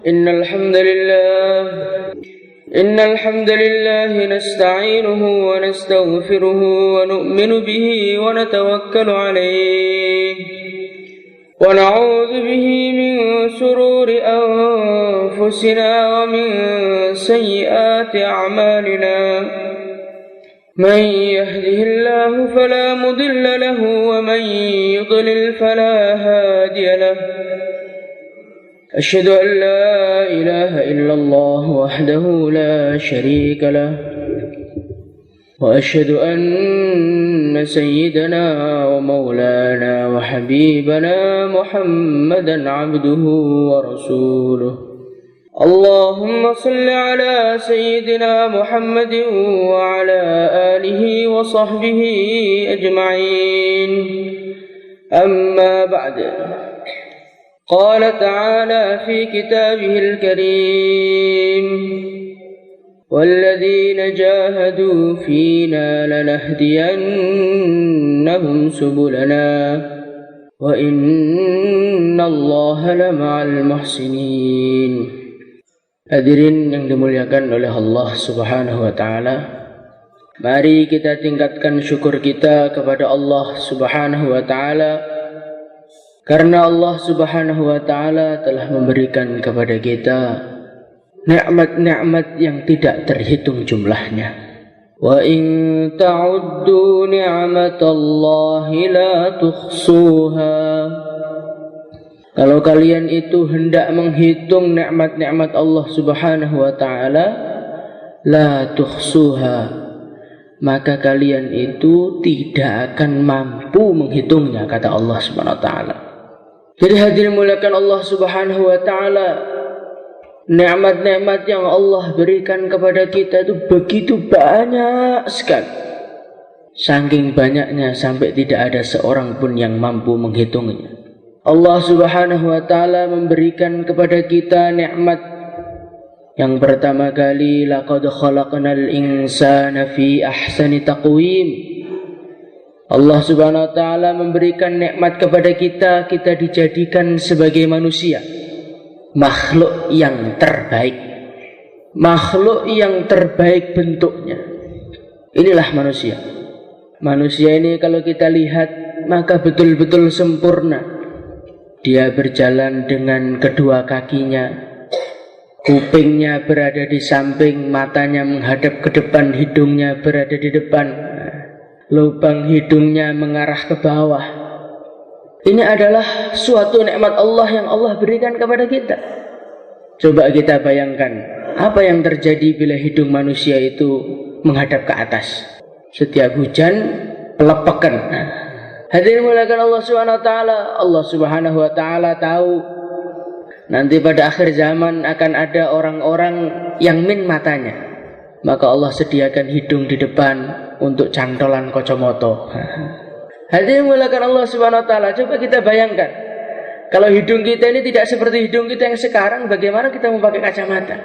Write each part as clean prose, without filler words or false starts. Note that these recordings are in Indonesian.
إن الحمد لله نستعينه ونستغفره ونؤمن به ونتوكل عليه ونعوذ به من شرور أنفسنا ومن سيئات أعمالنا من يهده الله فلا مضل له ومن يضلل فلا هادي له أشهد أن لا إله إلا الله وحده لا شريك له وأشهد أن سيدنا ومولانا وحبيبنا محمدا عبده ورسوله اللهم صل على سيدنا محمد وعلى آله وصحبه أجمعين أما بعد قال تعالى في كتابه الكريم والذين جاهدوا فينا لنهدينهم سبلنا وإن الله لمع المحسنين. Hadirin yang dimuliakan oleh Allah Subhanahu wa taala, mari kita tingkatkan syukur kita kepada Allah Subhanahu wa taala karena Allah Subhanahu wa taala telah memberikan kepada kita nikmat-nikmat yang tidak terhitung jumlahnya. Wa in ta'uddu ni'matallahi la tuhsuha. Kalau kalian itu hendak menghitung nikmat-nikmat Allah Subhanahu wa taala, la tuhsuha, maka kalian itu tidak akan mampu menghitungnya, kata Allah Subhanahu wa taala. Jadi hadirin muliakan Allah Subhanahu wa taala, nikmat-nikmat yang Allah berikan kepada kita itu begitu banyak sekali. Saking banyaknya sampai tidak ada seorang pun yang mampu menghitungnya. Allah Subhanahu wa taala memberikan kepada kita nikmat yang pertama kali, laqad khalaqnal insana fi ahsani taqwim. Allah Subhanahu wa taala memberikan nikmat kepada kita dijadikan sebagai manusia, makhluk yang terbaik. Makhluk yang terbaik bentuknya. Inilah manusia. Manusia ini kalau kita lihat maka betul-betul sempurna. Dia berjalan dengan kedua kakinya, kupingnya berada di samping, matanya menghadap ke depan, hidungnya berada di depan, lubang hidungnya mengarah ke bawah. Ini adalah suatu nikmat Allah yang Allah berikan kepada kita. Coba kita bayangkan apa yang terjadi bila hidung manusia itu menghadap ke atas. Setiap hujan pelepekan. Hadirin muliakan Allah Subhanahu wa taala, Allah Subhanahu wa taala tahu nanti pada akhir zaman akan ada orang-orang yang min matanya. Maka Allah sediakan hidung di depan untuk cantolan kacamata. Hadirin muliakan Allah Subhanahu wa taala, coba kita bayangkan kalau hidung kita ini tidak seperti hidung kita yang sekarang, bagaimana kita memakai kacamata?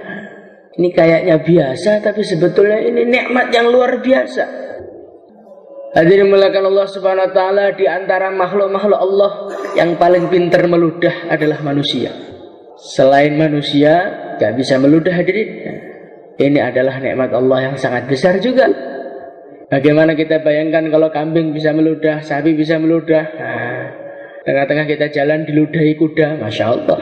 Ini kayaknya biasa, tapi sebetulnya ini nikmat yang luar biasa. Hadirin muliakan Allah Subhanahu wa taala, di antara makhluk-makhluk Allah yang paling pintar meludah adalah manusia. Selain manusia gak bisa meludah, hadirin. Ini adalah nikmat Allah yang sangat besar juga. Bagaimana kita bayangkan kalau kambing bisa meludah, sapi bisa meludah. Tengah-tengah kita jalan diludahi kuda, Masya Allah.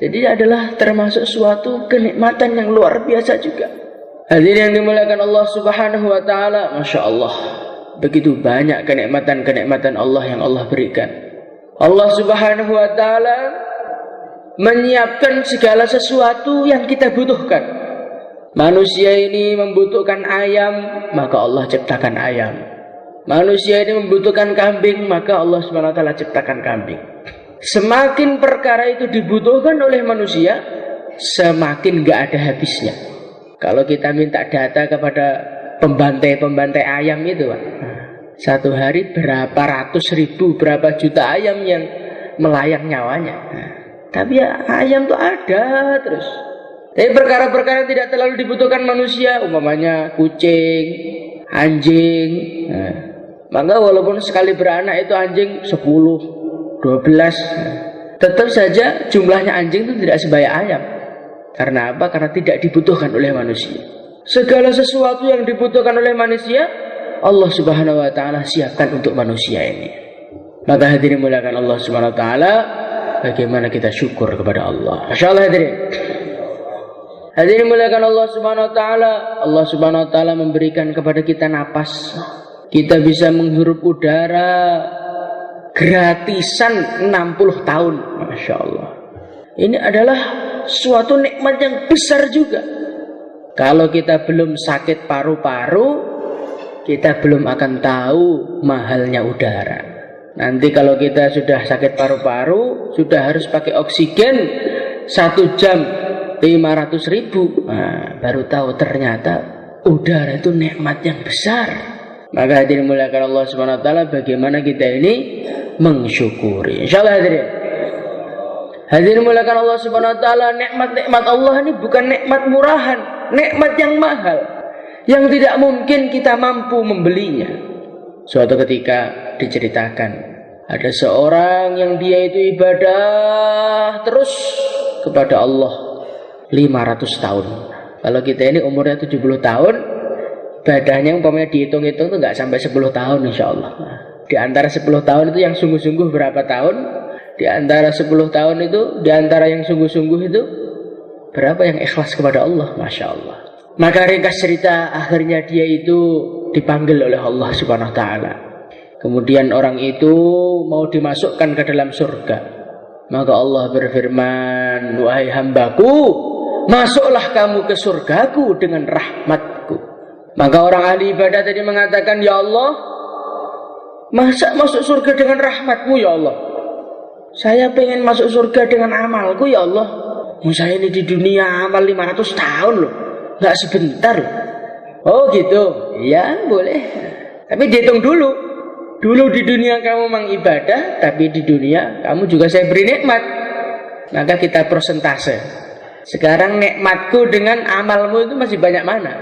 Jadi adalah termasuk suatu kenikmatan yang luar biasa juga. Hadirin yang dimuliakan Allah Subhanahu wa taala, Masya Allah, begitu banyak kenikmatan-kenikmatan Allah yang Allah berikan. Allah Subhanahu wa taala menyiapkan segala sesuatu yang kita butuhkan. Manusia ini membutuhkan ayam, maka Allah ciptakan ayam. Manusia ini membutuhkan kambing, maka Allah Subhanahu wa taala ciptakan kambing. Semakin perkara itu dibutuhkan oleh manusia, semakin gak ada habisnya. Kalau kita minta data kepada pembantai ayam itu, Pak, satu hari berapa ratus ribu, berapa juta ayam yang melayang nyawanya. Tapi ya ayam tuh ada terus. Tapi perkara-perkara tidak terlalu dibutuhkan manusia, umpamanya kucing, anjing. Maka walaupun sekali beranak itu anjing 10, 12, Tetap saja jumlahnya anjing itu tidak sebanyak ayam. Karena apa? Karena tidak dibutuhkan oleh manusia. Segala sesuatu yang dibutuhkan oleh manusia, Allah Subhanahu wa taala siapkan untuk manusia ini. Maka hadirin muliakan Allah Subhanahu wa taala, bagaimana kita syukur kepada Allah. Masyaallah hadirin. Hadirin muliakan Allah Subhanahu wa taala, Allah Subhanahu wa taala memberikan kepada kita napas. Kita bisa menghirup udara gratisan 60 tahun. Masya Allah. Ini adalah suatu nikmat yang besar juga. Kalau kita belum sakit paru-paru, kita belum akan tahu mahalnya udara. Nanti kalau kita sudah sakit paru-paru, sudah harus pakai oksigen 1 jam 500.000. Nah, baru tahu ternyata udara itu nikmat yang besar. Maka hadirin muliakan Allah Subhanahu wa taala, bagaimana kita ini mensyukuri. Insyaallah hadirin. Hadirin muliakan Allah Subhanahu wa taala, nikmat-nikmat Allah ini bukan nikmat murahan, nikmat yang mahal, yang tidak mungkin kita mampu membelinya. Suatu ketika diceritakan, ada seorang yang dia itu ibadah terus kepada Allah 500 tahun. Kalau kita ini umurnya 70 tahun, ibadahnya umpamanya dihitung-hitung itu nggak sampai 10 tahun insya Allah. Di antara 10 tahun itu yang sungguh-sungguh berapa tahun? Di antara 10 tahun itu, di antara yang sungguh-sungguh itu berapa yang ikhlas kepada Allah? Masya Allah. Maka ringkas cerita, akhirnya dia itu dipanggil oleh Allah Subhanahu wa taala. Kemudian orang itu mau dimasukkan ke dalam surga. Maka Allah berfirman, wahai hambaku, masuklah kamu ke surgaku dengan rahmatku. Maka orang ahli ibadah tadi mengatakan, ya Allah, masa masuk surga dengan rahmatmu ya Allah? Saya pengen masuk surga dengan amalku ya Allah. Saya ini di dunia amal 500 tahun loh, nggak sebentar loh. Oh gitu, ya boleh. Tapi dihitung dulu. Dulu di dunia kamu mengibadah, tapi di dunia kamu juga saya beri nikmat. Maka kita persentase. Sekarang nikmatku dengan amalmu itu masih banyak mana?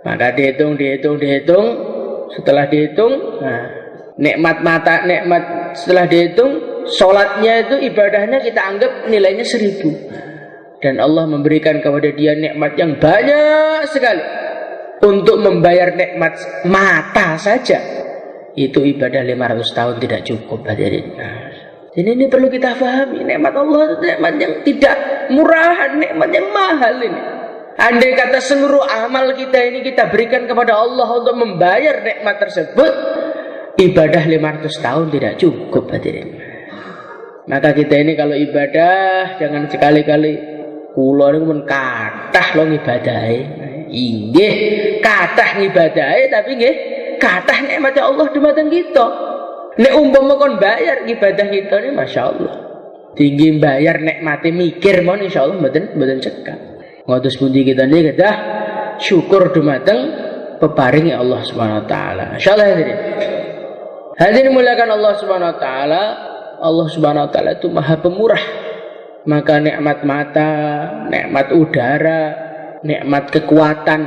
Maka dihitung. Setelah dihitung, nah, nikmat mata, nikmat setelah dihitung, sholatnya itu ibadahnya kita anggap nilainya 1000. Dan Allah memberikan kepada dia nikmat yang banyak sekali. Untuk membayar nikmat mata saja, itu ibadah 500 tahun tidak cukup hadirin. Jadi ini perlu kita pahami, nikmat Allah itu nikmat yang tidak murahan, nikmat yang mahal ini. Andai kata seluruh amal kita ini kita berikan kepada Allah untuk membayar nikmat tersebut, ibadah 500 tahun tidak cukup hadirin. Maka kita ini kalau ibadah jangan sekali-kali kula niku men kathah lho ngibadahe. Inggih, kathah ngibadahe tapi nggih kathah nikmat Allah dumateng kita. Nek umpama kon bayar ibadah kita ini masyaallah. Tinggi bayar nikmate mikir mon insyaallah mboten cekak. Ngotos pundi kita niki kedah syukur dumateng peparingi Allah Subhanahu wa taala. Insyaallah hadirin. Hadirin muliakan Allah Subhanahu wa taala. Allah Subhanahu wa taala itu Maha Pemurah. Maka nikmat mata, nikmat udara, nikmat kekuatan,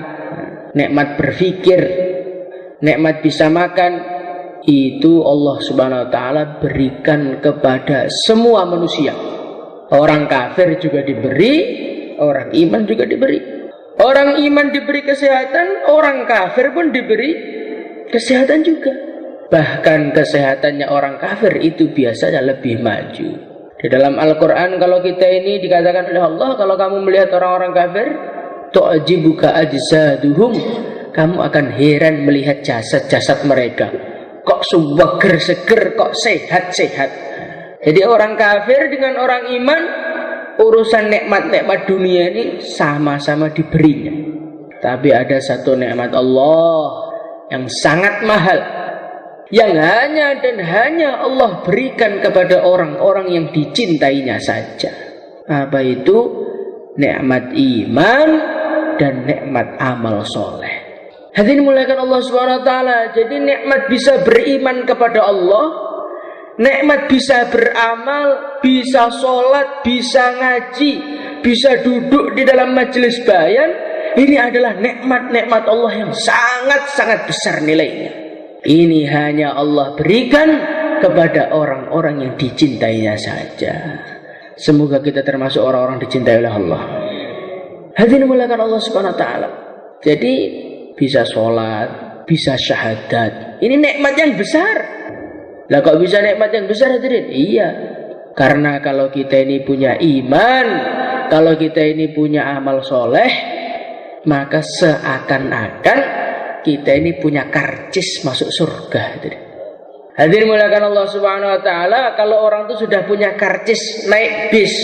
nikmat berpikir, nikmat bisa makan, itu Allah Subhanahu wa taala berikan kepada semua manusia. Orang kafir juga diberi, orang iman juga diberi. Orang iman diberi kesehatan, orang kafir pun diberi kesehatan juga. Bahkan kesehatannya orang kafir itu biasanya lebih maju. Di dalam Al-Quran kalau kita ini dikatakan oleh Allah, kalau kamu melihat orang-orang kafir, tu'jibuka ajsaduhum, kamu akan heran melihat jasad-jasad mereka. Kok seger, kok sehat-sehat. Jadi orang kafir dengan orang iman, urusan nikmat-nikmat dunia ini sama-sama diberinya. Tapi ada satu nikmat Allah yang sangat mahal, yang hanya dan hanya Allah berikan kepada orang-orang yang dicintainya saja. Apa itu? Nikmat iman dan nikmat amal soleh. Hadirin muliakan Allah Subhanahu wa taala. Jadi nikmat bisa beriman kepada Allah, nikmat bisa beramal, bisa sholat, bisa ngaji, bisa duduk di dalam majelis bayan. Ini adalah nikmat-nikmat Allah yang sangat-sangat besar nilainya. Ini hanya Allah berikan kepada orang-orang yang dicintainya saja. Semoga kita termasuk orang-orang dicintai oleh Allah. Hadirin muliakan Allah Subhanahu wa taala. Jadi bisa sholat, bisa syahadat. Ini nikmat yang besar. Lah kok bisa nikmat yang besar hadirin? Iya. Karena kalau kita ini punya iman, kalau kita ini punya amal soleh, maka seakan-akan kita ini punya karcis masuk surga hadirin. Hadirin muliakan Allah Subhanahu wa taala, kalau orang itu sudah punya karcis naik bis,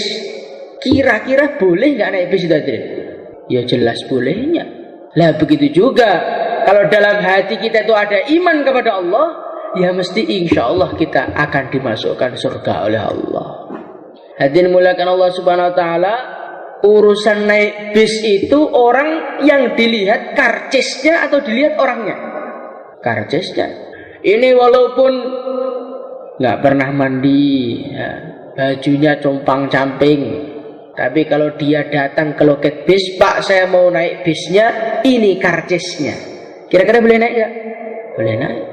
kira-kira boleh nggak naik bis itu hadirin? Ya jelas bolehnya. Lah begitu juga kalau dalam hati kita itu ada iman kepada Allah, ya mesti insya Allah kita akan dimasukkan surga oleh Allah. Hadirin muliakan Allah Subhanahu wa taala, urusan naik bis itu orang yang dilihat karcisnya atau dilihat orangnya? Karcisnya. Ini walaupun nggak pernah mandi, ya, bajunya compang-camping, tapi kalau dia datang ke loket bis, Pak saya mau naik bisnya, ini karcisnya. Kira-kira boleh naik nggak? Boleh naik.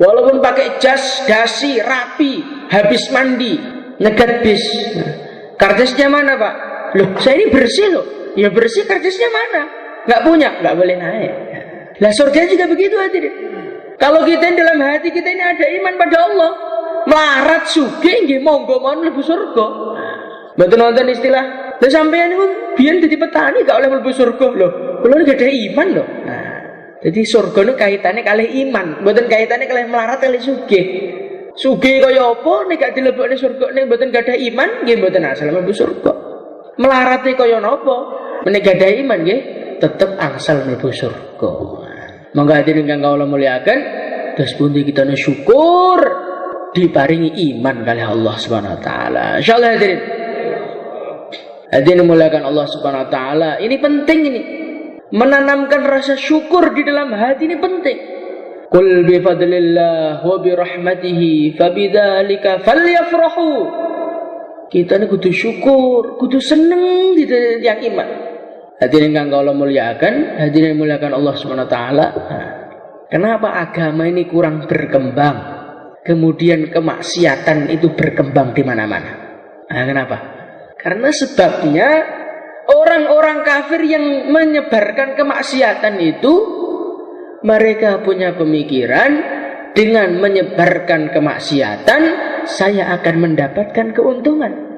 Walaupun pakai jas, dasi, rapi, habis mandi, nyegat bis. Nah, karcisnya mana Pak? Loh saya ini bersih loh. Ya bersih, karcisnya mana? Nggak punya, nggak boleh naik. Lah surga juga begitu hadirin. Kalau kita dalam hati kita ini ada iman pada Allah, melarat sugih nggih monggo mawon mlebu surga. Mboten nonton istilah, lha sampeyan niku biyen dadi petani gak oleh mlebu surga lho. Kula gak ada iman lho. Nah, jadi surga niku kaitane kalih iman, mboten kaitane kalih melarat kalih sugih. Sugih kaya apa nek gak dilebokne surga nek mboten gak ada iman nggih mboten asal mlebu surga. Melarate kaya napa? Nek gak ada iman nggih tetep angsal mlebu surga. Monggo hadirin kang kula muliakan, terus pundi kita syukur diparingi iman kali Allah Subhanahu wa taala. Insyaallah hadirin. Hadirin muliakan Allah Subhanahu wa taala. Ini penting ini. Menanamkan rasa syukur di dalam hati ini penting. Qul bi fadlillah wa bi rahmatihi fabidzalika falyafrahu. Kita ini kudu syukur, kudu seneng di yang iman. Hadirin kang kula muliakan, hadirin muliakan Allah Subhanahu wa taala. Kenapa agama ini kurang berkembang? Kemudian kemaksiatan itu berkembang di mana-mana. Nah, kenapa? Karena sebabnya orang-orang kafir yang menyebarkan kemaksiatan itu mereka punya pemikiran dengan menyebarkan kemaksiatan saya akan mendapatkan keuntungan.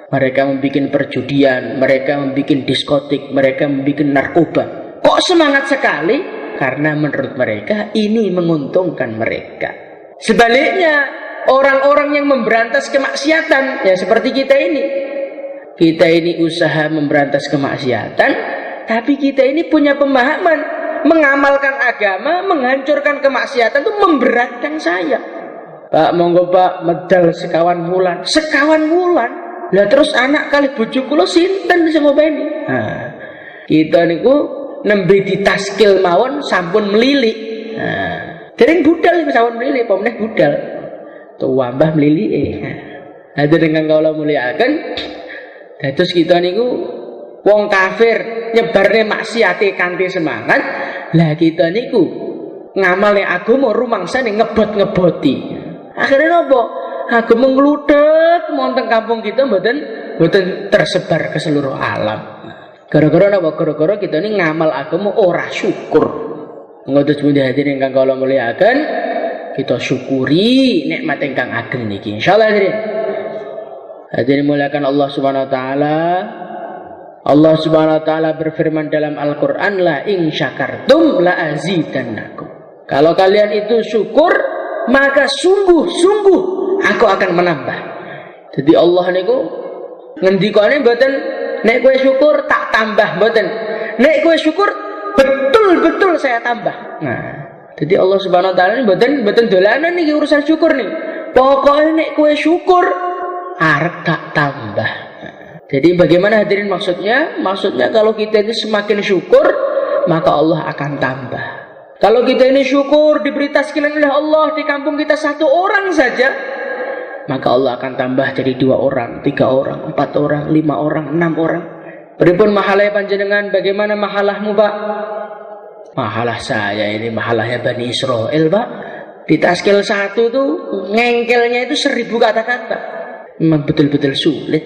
Mereka membuat perjudian, mereka membuat diskotik, mereka membuat narkoba. Kok semangat sekali? Karena menurut mereka ini menguntungkan mereka. Sebaliknya, orang-orang yang memberantas kemaksiatan, ya seperti kita ini. Kita ini usaha memberantas kemaksiatan, tapi kita ini punya pemahaman. Mengamalkan agama, menghancurkan kemaksiatan itu memberatkan saya. Pak, monggo Pak, medal sekawan wulan. Sekawan wulan? Lah terus anak kali bojo kula sinten sing ngopeni? Nah, kita niku nembe ditaskil mawon sampun melilik. Nah, dereng budal niku sampun melilik, apa meneh budal. Tua mbah mlilike. Nah, dengan kula muliaken, dados kita niku wong kafir nyebarne maksiate kanthi semangat, lah kita niku ngamalne agama rumangsane ngebot-ngeboti. Akhirnya napa? Agama ngludhek wonten kampung kita mboten tersebar ke seluruh alam. Gara-gara napa? Gara-gara kita ini ngamal agama ora syukur. Ngoten pundi hadirin ingkang kula muliaken, kita syukuri nikmat ingkang ageng niki. Insyaallah hadirin. Hadirin muliakan Allah Subhanahu wa taala. Allah Subhanahu wa taala berfirman dalam Al-Qur'an, la in syakartum la azidannakum. Kalau kalian itu syukur, maka sungguh-sungguh aku akan menambah. Jadi Allah niku ngendikane mboten nek kowe syukur tak tambah, mboten. Nek kowe syukur betul-betul saya tambah. Nah, jadi Allah Subhanahu wa taala mboten dolanan niki urusan syukur nih. Pokoknya nek kowe syukur arep tak tambah. Jadi bagaimana hadirin maksudnya? Maksudnya kalau kita ini semakin syukur, maka Allah akan tambah. Kalau kita ini syukur diberi taskilan oleh Allah di kampung kita 1 orang saja, maka Allah akan tambah jadi 2 orang, 3 orang, 4 orang, 5 orang, 6 orang. Pripun mahalai panjenengan? Bagaimana mahalahmu Pak? Mahalah saya ini mahalahnya Bani Israel Pak. Di taskil 1 tuh ngengkelnya itu 1000 kata-kata. Memang betul-betul sulit.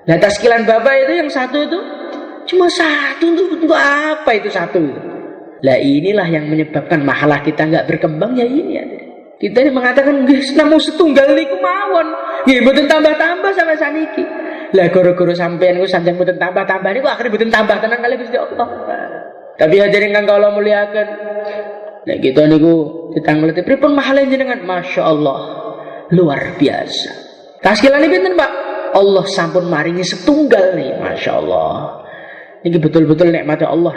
Nah taskilan Bapak itu yang 1 itu cuma 1 untuk apa itu 1 itu? Lah inilah yang menyebabkan mahalah kita nggak berkembang ya ini ya. Kita ini mengatakan nggih namung setunggal niku mawon. Nggih mboten tambah-tambah sampai saniki. Lah goro-goro sampean niku sanjang mboten tambah-tambah niku akhire mboten tambah tenan kali Gusti Allah. Tapi hadirin kang kula muliakan. Nek kita niku ditangleti pripun mahalah jenengan? Masya Allah luar biasa. Taskilan ini pinten Pak? Allah sampun maringi setunggal nih, Masya Allah. Ini betul-betul nikmat Allah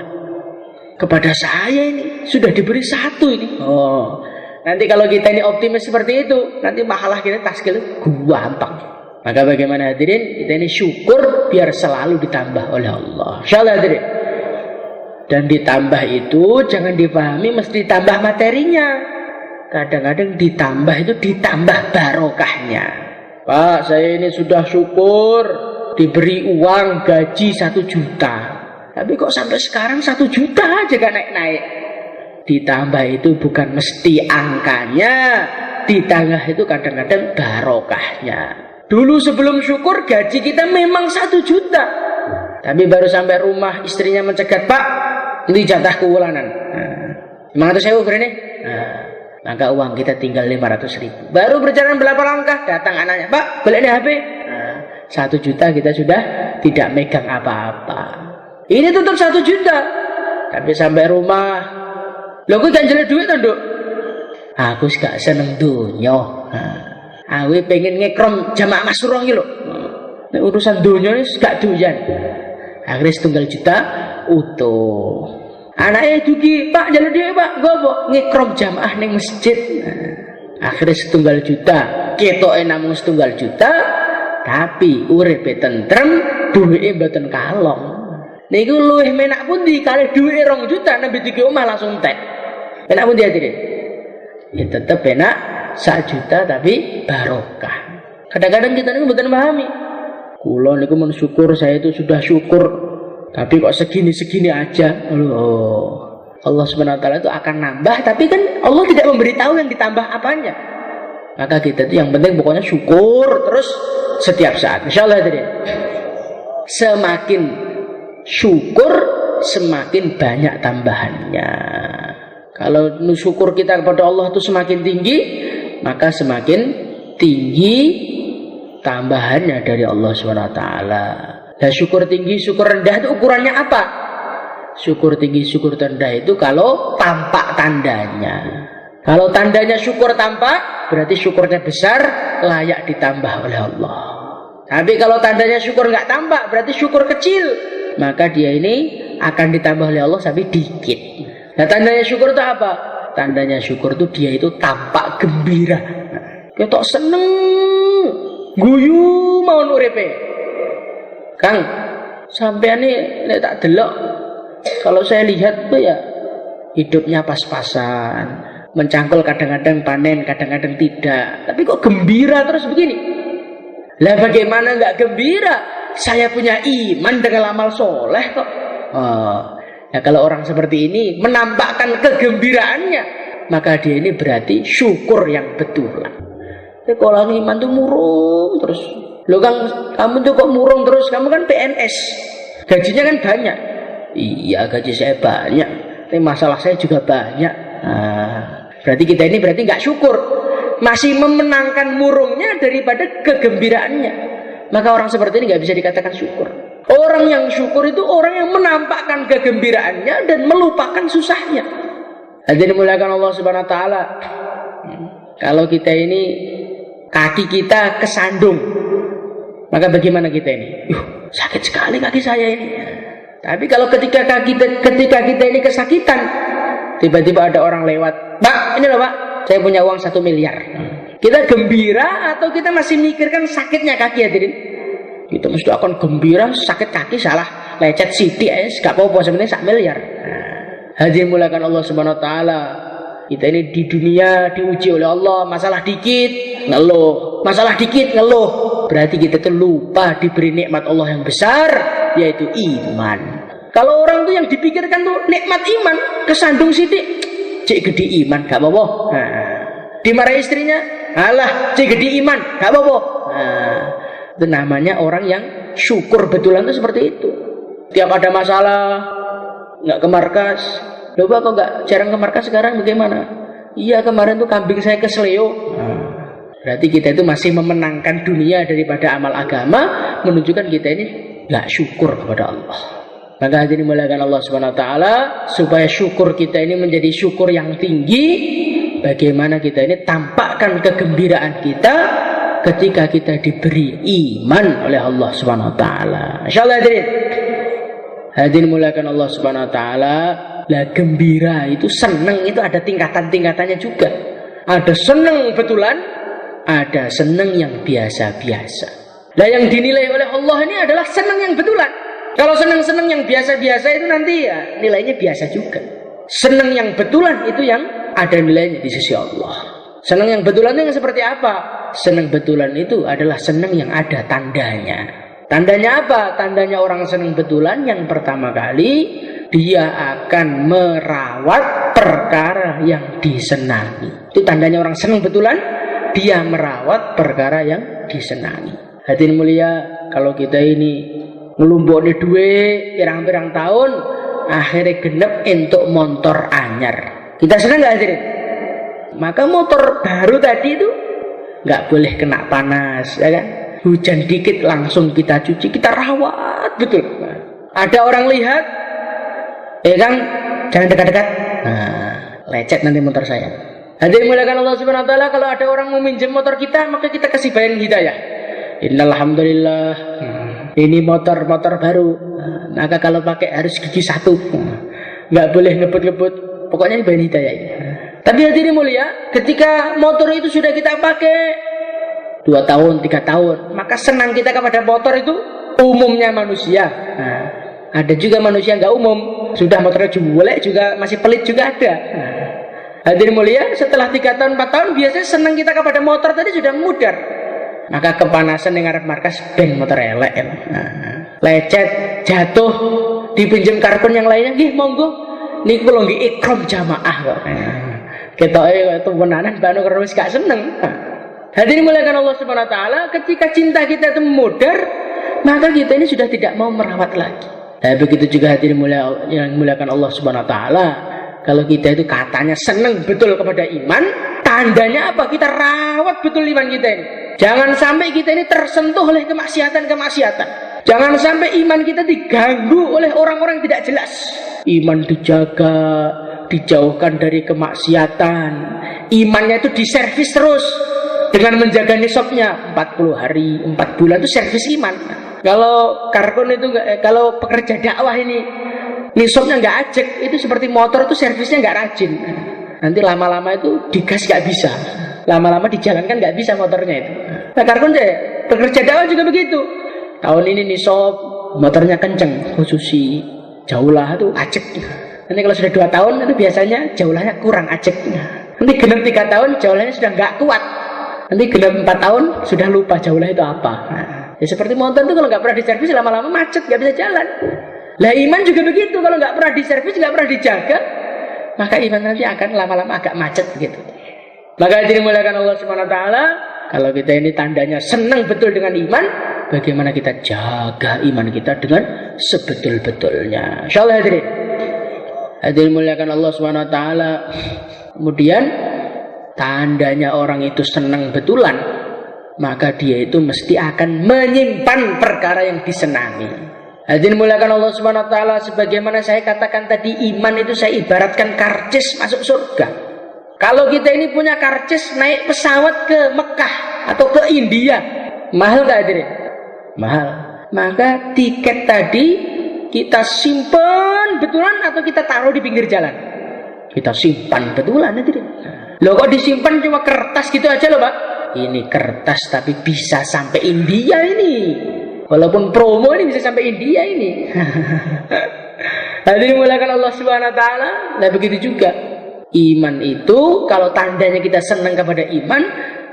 kepada saya ini sudah diberi 1 ini. Oh, nanti kalau kita ini optimis seperti itu, nanti mahalah kita taskil gampang. Maka bagaimana hadirin? Kita ini syukur biar selalu ditambah oleh Allah. Insyaallah hadirin. Dan ditambah itu jangan dipahami mesti ditambah materinya. Kadang-kadang ditambah itu ditambah barokahnya. Pak, saya ini sudah syukur diberi uang gaji 1 juta. Tapi kok sampai sekarang 1 juta aja gak naik-naik. Ditambah itu bukan mesti angkanya, ditambah itu kadang-kadang barokahnya. Dulu sebelum syukur gaji kita memang 1 juta. Tapi baru sampai rumah istrinya mencegat, Pak, ini jatah kewulanan. 500.000 berani. Maka uang kita tinggal 500.000. Baru berjalan berapa langkah datang anaknya, Pak, beli HP. 1 juta kita sudah tidak megang apa-apa. Ini tutup 1 juta. Tapi sampai rumah, lho aku janjel duit to, Nduk. Aku gak seneng dunya. Aku pengen ngekrom jamaah masyurah iki lho. Nek urusan dunya wis gak doyan. Akhirnya 1 juta utuh. Anaknya dugi, Pak jalur dia Pak, gopo ngekrom jamaah ning masjid. Akhirnya 1 juta, ketoke namung 1 juta, tapi uripe tentrem, duwike mboten kalong. Niku luwih menak pundi kalih duwike 2 juta nembe diki omah langsung tek. Enak pundi hadirin? Ya tetep enak 1 juta tapi barokah. Kadang-kadang kita niku mboten pahami. Kula niku mensyukur saya itu sudah syukur. Tapi kok segini-segini aja. Allah SWT itu akan nambah, tapi kan Allah tidak memberitahu yang ditambah apanya. Maka kita itu yang penting pokoknya syukur terus setiap saat. Insyaallah hadirin. Semakin syukur semakin banyak tambahannya. Kalau syukur kita kepada Allah itu semakin tinggi, maka semakin tinggi tambahannya dari Allah SWT. Nah, syukur tinggi, syukur rendah itu ukurannya apa? Syukur tinggi, syukur rendah itu kalau tampak tandanya. Kalau tandanya syukur tampak, berarti syukurnya besar, layak ditambah oleh Allah. Tapi kalau tandanya syukur nggak tampak, berarti syukur kecil, maka dia ini akan ditambah oleh Allah tapi dikit. Nah, tandanya syukur itu apa? Tandanya syukur itu dia itu tampak gembira. Kita seneng, guyu mau uripe. Kang, sampean ini tak delok. Kalau saya lihat tuh ya hidupnya pas-pasan, mencangkul kadang-kadang panen, kadang-kadang tidak. Tapi kok gembira terus begini? Lah bagaimana nggak gembira? Saya punya iman dengan amal soleh kok. Ya kalau orang seperti ini menampakkan kegembiraannya, maka dia ini berarti syukur yang betulan. Tapi kalau orang iman tuh murung terus. Loh Kang, kamu tuh kok murung terus? Kamu kan PNS, gajinya kan banyak. Iya gaji saya banyak, tapi masalah saya juga banyak. Berarti kita ini berarti nggak syukur, masih memenangkan murungnya daripada kegembiraannya. Maka orang seperti ini nggak bisa dikatakan syukur. Orang yang syukur itu orang yang menampakkan kegembiraannya dan melupakan susahnya. Hadirin dimuliakan Allah Subhanahu Wa Taala. Kalau kita ini kaki kita kesandung, maka bagaimana kita ini? Sakit sekali kaki saya ini. Tapi kalau ketika kita ini kesakitan, tiba-tiba ada orang lewat, Pak, ini loh Pak, saya punya uang 1 miliar. Kita gembira atau kita masih mikirkan sakitnya kaki hadirin? Kita mesti akan gembira, sakit kaki salah, lecet sidik, gak apa-apa sebenarnya 1 miliar. Hadirin mulakan Allah Subhanahu Wa Taala. Kita ini di dunia diuji oleh Allah, masalah dikit ngeluh, masalah dikit ngeluh. Berarti kita tuh lupa diberi nikmat Allah yang besar, yaitu iman. Kalau orang tuh yang dipikirkan tuh nikmat iman, kesandung sidik, cek gede iman, gak apa-apa. Dimarahi istrinya, alah, cigedi iman, gak apa-apa. Nah, itu namanya orang yang syukur betulan itu seperti itu. Tiap ada masalah, nggak ke markas. Loh Pak, kok nggak jarang ke markas sekarang bagaimana? Iya, kemarin tuh kambing saya kesleo. Berarti kita itu masih memenangkan dunia daripada amal agama, menunjukkan kita ini nggak syukur kepada Allah. Maka hadirin dimuliakan Allah Subhanahu wa taala, supaya syukur kita ini menjadi syukur yang tinggi, bagaimana kita ini tampakkan kegembiraan kita ketika kita diberi iman oleh Allah Subhanahu wa taala. Insyaallah hadirin muliakan Allah Subhanahu wa taala. Lah gembira itu, senang itu ada tingkatan-tingkatannya juga. Ada senang betulan, ada senang yang biasa-biasa. Lah yang dinilai oleh Allah ini adalah senang yang betulan. Kalau senang-senang yang biasa-biasa itu nanti ya nilainya biasa juga. Senang yang betulan itu yang ada nilainya di sisi Allah. Senang yang betulan itu yang seperti apa? Senang betulan itu adalah senang yang ada tandanya. Tandanya apa? Tandanya orang senang betulan yang pertama kali dia akan merawat perkara yang disenangi. Itu tandanya orang senang betulan, dia merawat perkara yang disenangi. Hadirin mulia, kalau kita ini ngelumbukne duit pirang-pirang tahun, akhirnya genep entuk motor anyar. Kita senang nggak hadirin? Maka motor baru tadi itu nggak boleh kena panas, ya kan? Hujan dikit langsung kita cuci, kita rawat betul. Ada orang lihat, ya kan, jangan dekat-dekat. Nah, lecet nanti motor saya. Hadirin muliakan Allah Subhanahu wa taala, kalau ada orang mau minjem motor kita, maka kita kasih bayan hidayah. Innalhamdulillah, ini motor baru. Maka kalau pakai harus gigi satu, nggak boleh ngebut-ngebut. Pokoknya ini bayan hidayah ini. Tapi hadirin mulia, ketika motor itu sudah kita pakai 2 tahun, 3 tahun, maka senang kita kepada motor itu umumnya manusia. Nah, ada juga manusia nggak umum, sudah motornya jelek juga, masih pelit juga ada. Nah, hadirin mulia, setelah 3 tahun, 4 tahun, biasanya senang kita kepada motor tadi sudah mudar. Maka kepanasan yang ngarep markas, beng motor elek. Nah, lecet, jatuh, dipinjam karbon yang lainnya, gih monggo, nih kalau nggih ikram jamaah kok. Ketoke itu menanan bano terus gak seneng. Hadirin muliakan Allah Subhanahu wa taala, ketika cinta kita itu memudar, maka kita ini sudah tidak mau merawat lagi. Nah, begitu juga hadirin yang muliakan Allah Subhanahu wa taala, kalau kita itu katanya senang betul kepada iman, tandanya apa? Kita rawat betul iman kita ini. Jangan sampai kita ini tersentuh oleh kemaksiatan. Jangan sampai iman kita diganggu oleh orang-orang yang tidak jelas. Iman dijaga, dijauhkan dari kemaksiatan. Imannya itu diservis terus dengan menjaga nisabnya 40 hari, 4 bulan itu servis iman. Kalau karbon itu kalau pekerja dakwah ini nisabnya nggak ajek, itu seperti motor itu servisnya nggak rajin. Nanti lama-lama itu digas nggak bisa, lama-lama dijalankan nggak bisa motornya itu. Nah karbon pekerja dakwah juga begitu. Tahun ini nisab motornya kenceng, khususi jaulah itu ajek. Nanti kalau sudah 2 tahun itu biasanya jaulahnya kurang ajek. Nanti genap 3 tahun jaulahnya sudah nggak kuat. Nanti genap 4 tahun sudah lupa jaulah itu apa. Nah, ya seperti motor itu kalau nggak pernah diservis lama-lama macet, nggak bisa jalan. Lah iman juga begitu, kalau nggak pernah diservis, nggak pernah dijaga, maka iman nanti akan lama-lama agak macet begitu. Maka dimuliakan Allah Subhanahu wa taala, kalau kita ini tandanya senang betul dengan iman, bagaimana kita jaga iman kita dengan sebetul-betulnya. Insyaallah hadirin muliakan Allah Subhanahu wa taala. Kemudian tandanya orang itu senang betulan, maka dia itu mesti akan menyimpan perkara yang disenangi. Hadirin muliakan Allah Subhanahu wa taala, sebagaimana saya katakan tadi, iman itu saya ibaratkan karcis masuk surga. Kalau kita ini punya karcis naik pesawat ke Mekah atau ke India, mahal enggak hadirin? Mahal. Maka tiket tadi kita simpan betulan atau kita taruh di pinggir jalan? Kita simpan betulan hadirin. Loh kok disimpan cuma kertas gitu aja loh Pak? Ini kertas tapi bisa sampai India ini. Walaupun promo ini bisa sampai India ini. Hadirin muliakan Allah Subhanahu wa taala. Nah begitu juga iman itu, kalau tandanya kita senang kepada iman,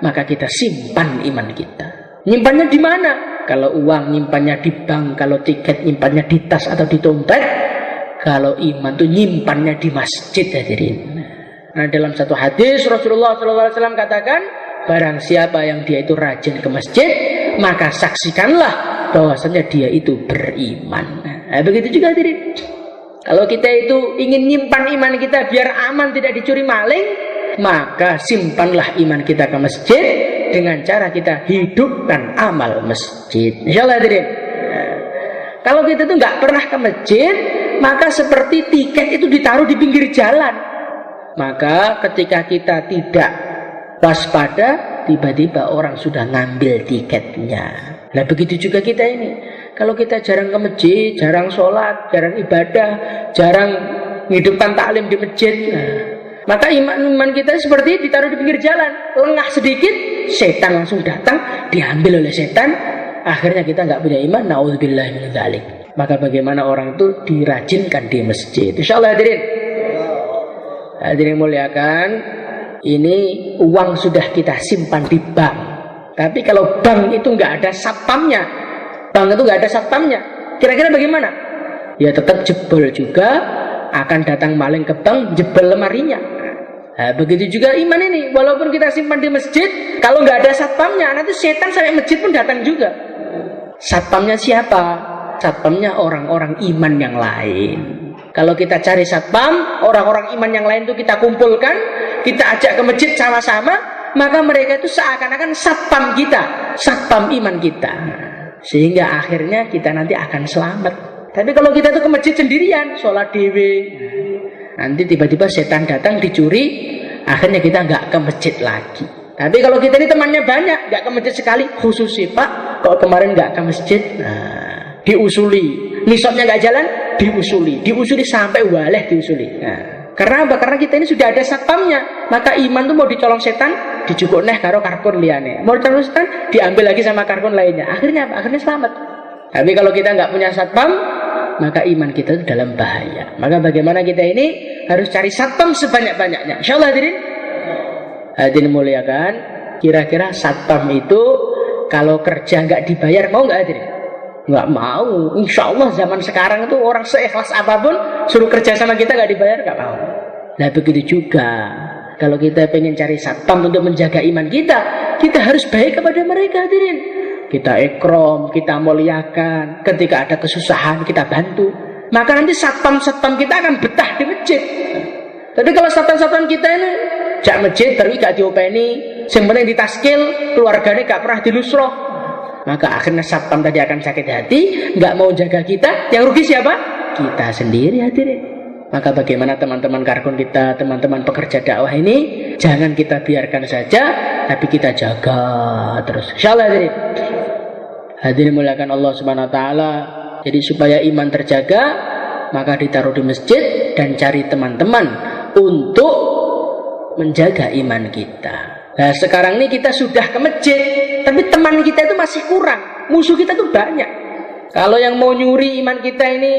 maka kita simpan iman kita. Nyimpannya di mana? Kalau uang nyimpannya di bank, kalau tiket nyimpannya di tas atau di dompet. Kalau iman tuh nyimpannya di masjid hadirin. Nah, dalam satu hadis Rasulullah SAW katakan, barang siapa yang dia itu rajin ke masjid, maka saksikanlah bahwasanya dia itu beriman. Nah, begitu juga hadirin. Kalau kita itu ingin nyimpan iman kita biar aman tidak dicuri maling, maka simpanlah iman kita ke masjid dengan cara kita hidupkan amal masjid. Insyaallah hadirin. Nah, kalau kita itu nggak pernah ke masjid, maka seperti tiket itu ditaruh di pinggir jalan. Maka ketika kita tidak waspada, tiba-tiba orang sudah ngambil tiketnya. Nah, begitu juga kita ini. Kalau kita jarang ke masjid, jarang sholat, jarang ibadah, jarang menghidupkan taklim di masjid, maka iman kita seperti ditaruh di pinggir jalan. Lengah sedikit, setan langsung datang, diambil oleh setan. Akhirnya kita nggak punya iman. Na'udzubillah min dzalik. Maka bagaimana orang itu dirajinkan di masjid. Insyaallah hadirin. Hadirin muliakan, ini uang sudah kita simpan di bank. Tapi kalau bank itu nggak ada satpamnya, kira-kira bagaimana? Ya tetap jebol juga, akan datang maling ke bank, jebol lemarinya. Nah, begitu juga iman ini, walaupun kita simpan di masjid, kalau nggak ada satpamnya, nanti setan sampai masjid pun datang juga. Satpamnya siapa? Satpamnya orang-orang iman yang lain. Kalau kita cari satpam, orang-orang iman yang lain itu kita kumpulkan, kita ajak ke masjid sama-sama, maka mereka itu seakan-akan satpam kita, satpam iman kita. Sehingga akhirnya kita nanti akan selamat. Tapi kalau kita tuh ke masjid sendirian, sholat dewe, nanti tiba-tiba setan datang dicuri, akhirnya kita nggak ke masjid lagi. Tapi kalau kita ini temannya banyak, nggak ke masjid sekali, khusus sih Pak, kalau kemarin nggak ke masjid, nah, diusuli. Nisabnya nggak jalan, diusuli sampai waleh diusuli. Nah, karena apa? Karena kita ini sudah ada satpamnya. Maka iman tuh mau dicolong setan, dijukuk neh karo karkun liane. Mau dicolong setan, diambil lagi sama karkun lainnya. Akhirnya apa? Akhirnya selamat. Tapi kalau kita nggak punya satpam, maka iman kita itu dalam bahaya. Maka bagaimana kita ini harus cari satpam sebanyak-banyaknya. Insyaallah hadirin. Hadirin muliakan. Kira-kira satpam itu kalau kerja nggak dibayar mau nggak hadirin? Nggak mau. Insya Allah zaman sekarang itu orang seikhlas apapun suruh kerja sama kita nggak dibayar nggak mau. Nah begitu juga kalau kita pengen cari satpam untuk menjaga iman kita harus baik kepada mereka hadirin. Kita ikram, kita muliakan. Ketika ada kesusahan kita bantu. Maka nanti satpam kita akan betah di masjid. Tapi kalau satpam kita ini jak masjid terus gak diopeni, yang penting ditaskil, keluarganya gak pernah dilusroh, maka akhirnya satpam tadi akan sakit hati, nggak mau jaga kita. Yang rugi siapa? Kita sendiri hadirin. Maka bagaimana teman-teman karkun kita, teman-teman pekerja dakwah ini, jangan kita biarkan saja, tapi kita jaga terus. Insyaallah hadirin. Hadirin muliakan Allah Subhanahu Wa Taala. Jadi supaya iman terjaga, maka ditaruh di masjid dan cari teman-teman untuk menjaga iman kita. Nah sekarang ini kita sudah ke masjid, tapi teman kita itu masih kurang, musuh kita itu banyak. Kalau yang mau nyuri iman kita ini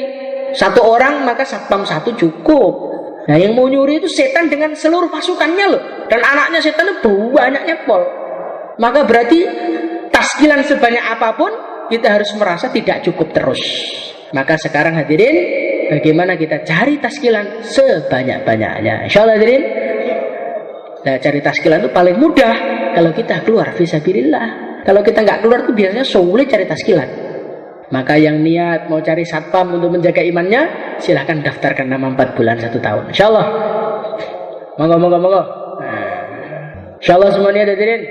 satu orang, maka satpam satu cukup. Nah yang mau nyuri itu setan dengan seluruh pasukannya loh, dan anaknya setan itu banyaknya pol. Maka berarti taskilan sebanyak apapun kita harus merasa tidak cukup terus. Maka sekarang hadirin, bagaimana kita cari taskilan sebanyak-banyaknya. Insyaallah hadirin. Nah, cari taskilan itu paling mudah kalau kita keluar fisabilillah. Kalau kita nggak keluar itu biasanya sulit cari taskilan. Maka yang niat mau cari satpam untuk menjaga imannya, silahkan daftarkan nama 4 bulan 1 tahun. Insyaallah. Monggo. Insyaallah semuanya hadirin.